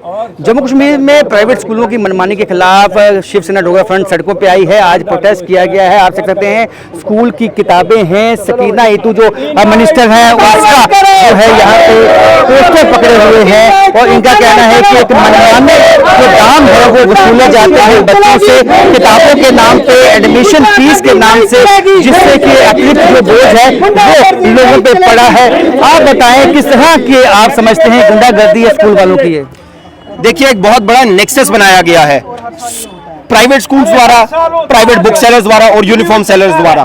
जम्मू कश्मीर में प्राइवेट स्कूलों की मनमानी के खिलाफ शिवसेना डोगरा फ्रंट सड़कों पे आई है। आज प्रोटेस्ट किया गया है। आप देख सकते हैं स्कूल की किताबें हैं। सकीना इतू जो मिनिस्टर हैं उसका जो है यहाँ पे पोस्टर पकड़े हुए हैं और इनका कहना है कि एक मनमाने जो दाम है वो वसूले जाते हैं बच्चों से किताबों के नाम पे, एडमिशन फीस के नाम से, जिससे कि अतिरिक्त जो बोझ है वो लोगों पे पड़ा है। आप बताएं किस तरह की आप समझते हैं गुंडागर्दी है स्कूल वालों की है? देखिए, एक बहुत बड़ा नेक्सस बनाया गया है प्राइवेट स्कूल्स द्वारा, प्राइवेट बुक सेलर्स द्वारा और यूनिफॉर्म सेलर्स द्वारा।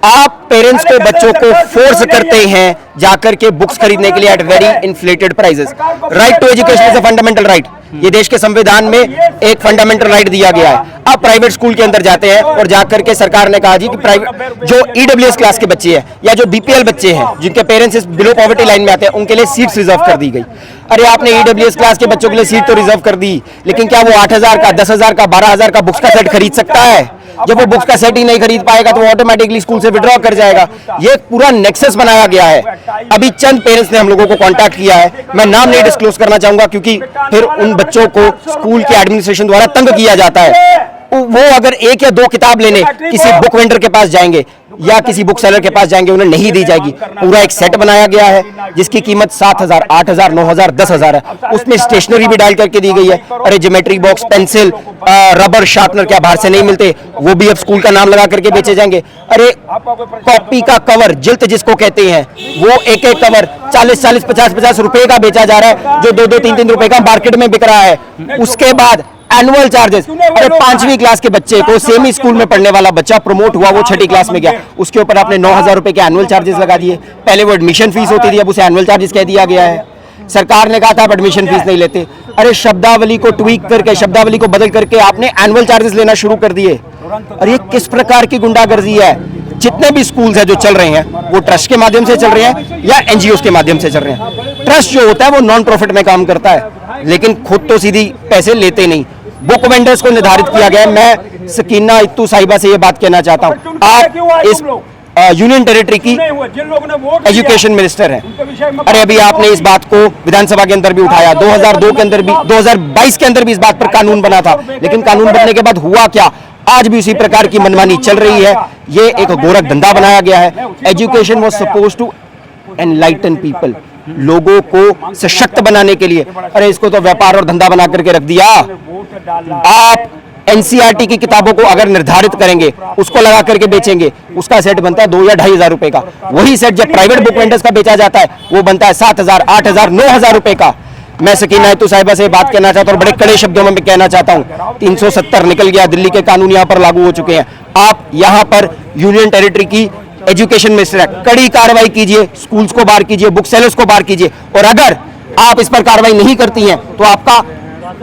आप पेरेंट्स को, बच्चों को फोर्स करते हैं जाकर के बुक्स खरीदने के लिए at very inflated prices. Right to education is a fundamental right. ये देश के संविधान में एक फंडामेंटल राइट दिया गया है। आप प्राइवेट स्कूल के अंदर जाते हैं और जाकर के सरकार ने कहा जी कि प्राइवेट जो ईडब्ल्यूएस क्लास के बच्चे हैं या जो बीपीएल बच्चे हैं जिनके पेरेंट्स बिलो पॉवर्टी लाइन में आते हैं उनके लिए सीट्स रिजर्व कर दी गई। अरे आपने ईडब्ल्यूएस क्लास के बच्चों के लिए सीट तो रिजर्व कर दी, लेकिन क्या वो 8,000 का, 10,000 का, 12,000 का बुक्स का सेट खरीद सकता है? जब वो बुक्स का सेट ही नहीं खरीद पाएगा तो वो ऑटोमेटिकली स्कूल से विड्रॉ कर जाएगा। ये पूरा नेक्सस बनाया गया है। अभी चंद पेरेंट्स ने हम लोगों को कांटेक्ट किया है, मैं नाम नहीं डिस्क्लोज करना चाहूंगा क्योंकि फिर उन बच्चों को स्कूल के एडमिनिस्ट्रेशन द्वारा तंग किया जाता है। वो अगर एक या दो किताब लेने किसी बुक वेंडर के पास जाएंगे या किसी बुक सेलर के पास जाएंगे, उन्हें नहीं दी जाएगी। पूरा एक सेट बनाया गया है जिसकी कीमत 7,000, 8,000, 9,000, 10,000 है। उसमें स्टेशनरी भी डाल करके दी गई है। अरे geometry box, pencil, rubber, sharpener क्या बाहर से नहीं मिलते? वो भी अब स्कूल का नाम लगा करके बेचे जाएंगे। अरे कॉपी का कवर, जिल्त जिसको कहते हैं, वो एक एक कवर 40-40, 50-50 रुपए का बेचा जा रहा है, जो 2-2, 3-3 रुपए का मार्केट में बिक रहा है। उसके बाद एनुअल चार्जेस। अरे 5वीं क्लास के बच्चे को, सेमी स्कूल में पढ़ने वाला बच्चा प्रमोट हुआ, वो 6ठी क्लास में गया, उसके ऊपर आपने 9,000 रुपए के एनुअल चार्जेस लगा दिए। पहले वो एडमिशन फीस होती थी, अब उसे एनुअल चार्जेस कह दिया गया है। सरकार ने कहा था आप एडमिशन फीस नहीं लेते। अरे शब्दावली को ट्वीक करके, शब्दावली को बदल करके आपने एनुअल चार्जेस लेना शुरू कर दिए। और ये किस प्रकार की गुंडागर्दी है? जितने भी स्कूल्स हैं जो चल रहे हैं वो ट्रस्ट के माध्यम से चल रहे हैं या एनजीओ के माध्यम से चल रहे हैं। ट्रस्ट जो होता है वो नॉन प्रॉफिट में काम करता है, लेकिन खुद तो सीधी पैसे लेते नहीं। बुक वेंडर्स को निर्धारित किया गया है। मैं सकीना इत्तू साहिबा से ये बात कहना चाहता हूँ, आप इस यूनियन टेरिटरी की एजुकेशन मिनिस्टर हैं। अरे अभी आपने इस बात को विधानसभा के अंदर भी उठाया, 2002 के अंदर भी, 2022 के अंदर भी इस बात पर कानून बना था, लेकिन कानून बनने के बाद हुआ क्या? आज भी उसी प्रकार की मनमानी चल रही है। ये एक गोरख धंधा बनाया गया है। Education was suppose to enlighten people, लोगों को सशक्त बनाने के लिए। अरे इसको तो व्यापार और धंधा बना करके रख दिया। आप एनसीईआरटी की किताबों को अगर निर्धारित करेंगे, उसको लगा करके बेचेंगे, उसका सेट बनता है 2 या 2,500 रुपए का। वही सेट जब प्राइवेट बुक वेंडर्स का बेचा जाता है वो बनता है 7,000, 8,000, 9,000 रुपए का। मैं सकीना इत्तू साहिबा से बात करना चाहता हूँ और बड़े कड़े शब्दों में मैं कहना चाहता हूँ, 370 निकल गया, दिल्ली के कानून यहाँ पर लागू हो चुके हैं। आप यहाँ पर यूनियन टेरिटरी की एजुकेशन मिनिस्टर है, कड़ी कार्रवाई कीजिए, स्कूल्स को बाहर कीजिए, बुक सेलर्स को बाहर कीजिए, और अगर आप इस पर कार्रवाई नहीं करती हैं तो आपका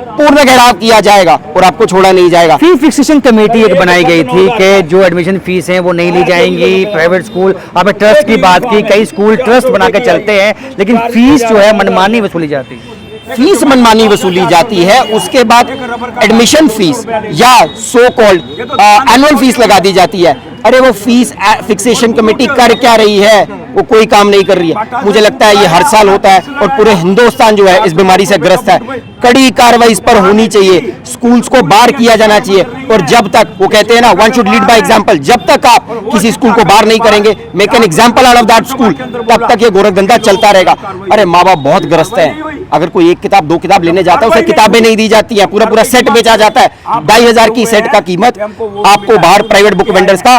पूर्ण घेराव किया जाएगा और आपको छोड़ा नहीं जाएगा। फी फिक्सेशन कमेटी एक बनाई गई थी कि जो एडमिशन फीस है वो नहीं ली जाएंगी। प्राइवेट स्कूल, आपने ट्रस्ट की बात की, कई स्कूल ट्रस्ट बना के चलते हैं, लेकिन फीस जो है मनमानी वसूली जाती है। फीस मनमानी वसूली जाती है, उसके बाद एडमिशन फीस या सो कॉल्ड एनुअल फीस लगा दी जाती है। अरे वो फीस फिक्सेशन कमेटी कर क्या रही है? वो कोई काम नहीं कर रही है। मुझे लगता है ये हर साल होता है और पूरे हिंदुस्तान जो है इस बीमारी से ग्रस्त है। कड़ी कार्रवाई इस पर होनी चाहिए, स्कूल्स को बाहर किया जाना चाहिए। और जब तक, वो कहते हैं ना, one should lead by example, जब तक आप किसी स्कूल को बाहर नहीं करेंगे, make an example out of that school, तब तक ये गोरखधंधा चलता रहेगा। अरे माँ बाप बहुत ग्रस्त है। अगर कोई एक किताब, 2 किताब लेने जाता है, उसे किताबें नहीं दी जाती है, पूरा पूरा सेट बेचा जाता है। 2,500 की सेट का कीमत आपको बाहर प्राइवेट बुक वेंडर्स का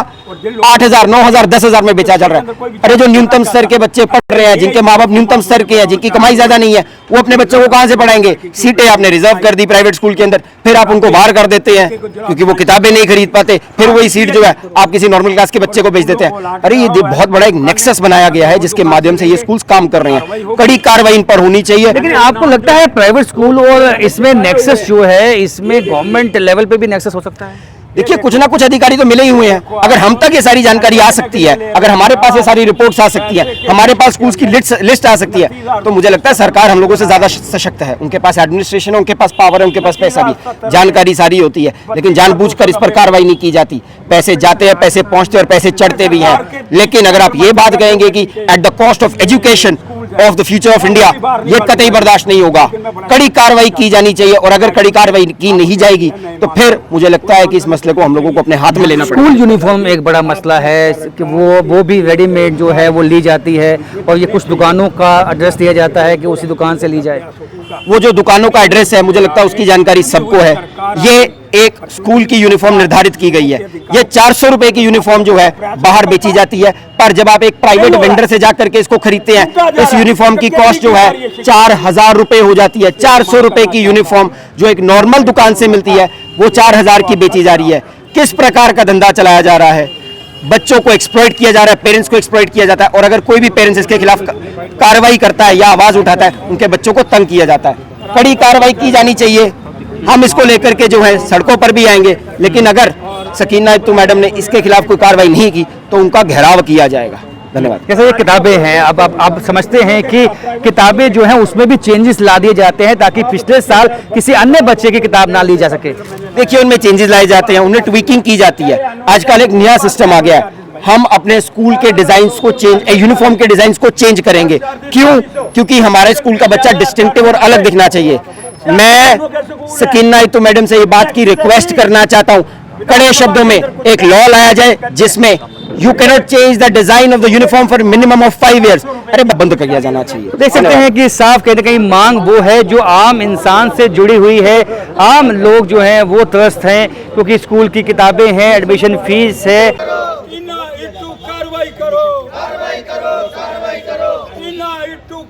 8,000, 9,000, 10,000 में बेचा जा रहा है। अरे जो न्यूनतम स्तर के बच्चे पढ़ रहे हैं, जिनके माँ बाप न्यूनतम स्तर के हैं, जिनकी कमाई ज्यादा नहीं है, वो अपने बच्चों को कहां से पढ़ाएंगे? सीटें आपने रिजर्व कर दी प्राइवेट स्कूल के अंदर, फिर आप उनको बाहर कर देते हैं क्योंकि वो किताबें नहीं खरीद पाते, फिर वही सीट जो है आप किसी नॉर्मल क्लास के बच्चे को बेच देते हैं। अरे ये बहुत बड़ा एक नेक्सस बनाया गया है जिसके माध्यम से ये स्कूल काम कर रहे हैं। कड़ी कार्रवाई इन पर होनी चाहिए। लेकिन आपको लगता है प्राइवेट स्कूल और इसमें नेक्सस जो है, इसमें गवर्नमेंट लेवल पे भी नेक्सस हो सकता है? देखिए, कुछ ना कुछ अधिकारी तो मिले ही हुए हैं। अगर हम तक ये सारी जानकारी आ सकती है, अगर हमारे पास ये सारी रिपोर्ट्स आ सकती है, हमारे पास स्कूल्स की लिस्ट आ सकती है, तो मुझे लगता है सरकार हम लोगों से ज्यादा सशक्त है। उनके पास एडमिनिस्ट्रेशन है, उनके पास पावर है, उनके पास पैसा भी, जानकारी सारी होती है, लेकिन जानबूझकर इस पर कार्रवाई नहीं की जाती। पैसे जाते हैं, पैसे पहुंचते हैं और पैसे चढ़ते भी हैं। लेकिन अगर आप ये बात कहेंगे कि at the cost of education of the future of India, ये कतई बर्दाश्त नहीं होगा। कड़ी कार्रवाई की जानी चाहिए, और अगर कड़ी कार्रवाई की नहीं जाएगी तो फिर मुझे लगता है कि इस मसले को हम लोगों को अपने हाथ में लेना पड़ेगा। स्कूल यूनिफॉर्म एक बड़ा मसला है कि वो भी रेडीमेड जो है वो ली जाती है, और ये कुछ दुकानों का एड्रेस दिया जाता है कि उसी दुकान से ली जाए। वो जो दुकानों का एड्रेस है, मुझे लगता है उसकी जानकारी सबको है। ये एक स्कूल की यूनिफॉर्म निर्धारित की गई है। ये 400 रुपए की यूनिफॉर्म जो है बाहर बेची जाती है, पर जब आप एक प्राइवेट वेंडर से जाकर के इसको खरीदते हैं, इस यूनिफॉर्म की कॉस्ट जो है 4000 रुपए हो जाती है। 400 रुपए की यूनिफॉर्म जो एक नॉर्मल दुकान से मिलती है, वो 4000 की बेची जा रही है। किस प्रकार का धंधा चलाया जा रहा है? बच्चों को एक्सप्लॉइट किया जा रहा है, पेरेंट्स को एक्सप्लॉइट किया जाता है, और अगर कोई भी पेरेंट्स इसके खिलाफ कार्रवाई करता है या आवाज उठाता है, उनके बच्चों को तंग किया जाता है। कड़ी कार्रवाई की जानी चाहिए। हम इसको लेकर के जो है सड़कों पर भी आएंगे, लेकिन अगर सकीना इत्तू मैडम ने इसके खिलाफ कोई कार्रवाई नहीं की तो उनका घेराव किया जाएगा। धन्यवाद। जैसे ये किताबें हैं, अब आप समझते हैं कि किताबें जो हैं उसमें भी चेंजेस ला दिए जाते हैं ताकि पिछले साल किसी अन्य बच्चे की किताब ना ली जा सके। देखिए, उनमें चेंजेस लाए जाते हैं, उन्हें ट्वीकिंग की जाती है। आजकल एक नया सिस्टम आ गया है, हम अपने स्कूल के डिजाइन्स को यूनिफॉर्म के डिजाइन्स को चेंज करेंगे। क्यों? क्योंकि हमारे स्कूल का बच्चा डिस्टिंक्टिव और अलग दिखना चाहिए। मैं सकीना इत्तू मैडम से ये बात की रिक्वेस्ट करना चाहता हूँ, कड़े शब्दों में एक लॉ लाया जाए जिसमें you cannot change the design of the uniform for minimum of 5 years। अरे बंद कर दिया जाना चाहिए। देख सकते हैं कि साफ कहीं ना कहीं मांग वो है जो आम इंसान से जुड़ी हुई है। आम लोग जो हैं वो त्रस्त हैं, क्योंकि स्कूल की किताबें हैं, एडमिशन फीस है। कार्रवाई करो, कार्रवाई करो, कार्रवाई करो,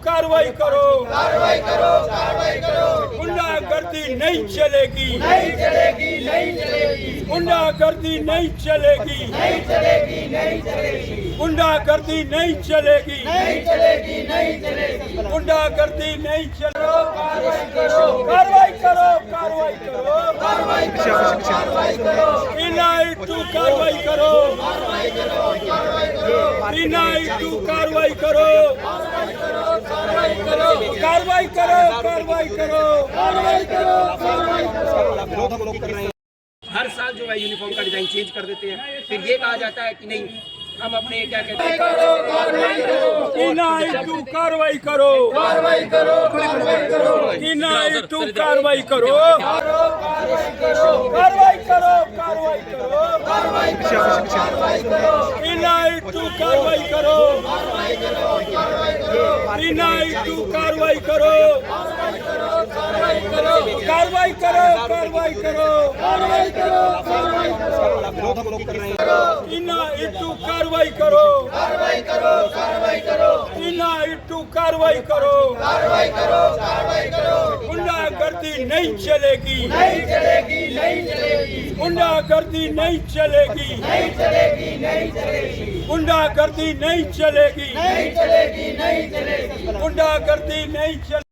कार्रवाई करो, कार्रवाई करो, कार्रवाई करो। गुंडागर्दी नहीं चलेगी, नहीं चलेगी, नहीं चलेगी। गुंडागर्दी नहीं चलेगी, नहीं चलेगी, नहीं चलेगी। गुंडागर्दी नहीं चलेगी, नहीं चलेगी, नहीं चलेगी। गुंडागर्दी नहीं चलो, कार्रवाई करो, कार्रवाई करो, कार्रवाई करो, कार्रवाई करो, कार्रवाई करो। इनायतू कार्रवाई करो, कार्रवाई करो, कार्रवाई करो। इनायतू कार्रवाई करो, कार्रवाई करो, कार्रवाई करो, कार्रवाई करो, कार्रवाई करो, कार्रवाई करो, कार्रवाई करो। हर साल जो है यूनिफॉर्म का डिजाइन चेंज कर देते हैं, फिर ये कहा जाता है कि नहीं हम अपने क्या कहते हैं, इनायतू कार्रवाई करो, कार्रवाई करो, कार्रवाई करो। इनायतू कार्रवाई करो, कार्रवाई करो, कार्रवाई करो, कार्रवाई करो, कार्रवाई करो, कार्रवाई करो। इनायतू कार्रवाई करो, कार्रवाई करो, कार्रवाई करो। इनायतू कार्रवाई करो, कार्रवाई करो, कार्रवाई करो, कार्रवाई करो, कार्रवाई करो, कार्रवाई करो, कार्रवाई करो। इनायतू कार्रवाई करो, कार्रवाई करो, कार्रवाई करो। इनायतू कार्रवाई करो, कार्रवाई करो, कार्रवाई करो। गुंडागर्दी नहीं चलेगी, नहीं चलेगी, नहीं चलेगी। गुंडागर्दी नहीं चलेगी, नहीं चलेगी, नहीं चलेगी। गुंडागर्दी नहीं चलेगी, नहीं चलेगी, नहीं चलेगी। गुंडागर्दी नहीं चलेगी।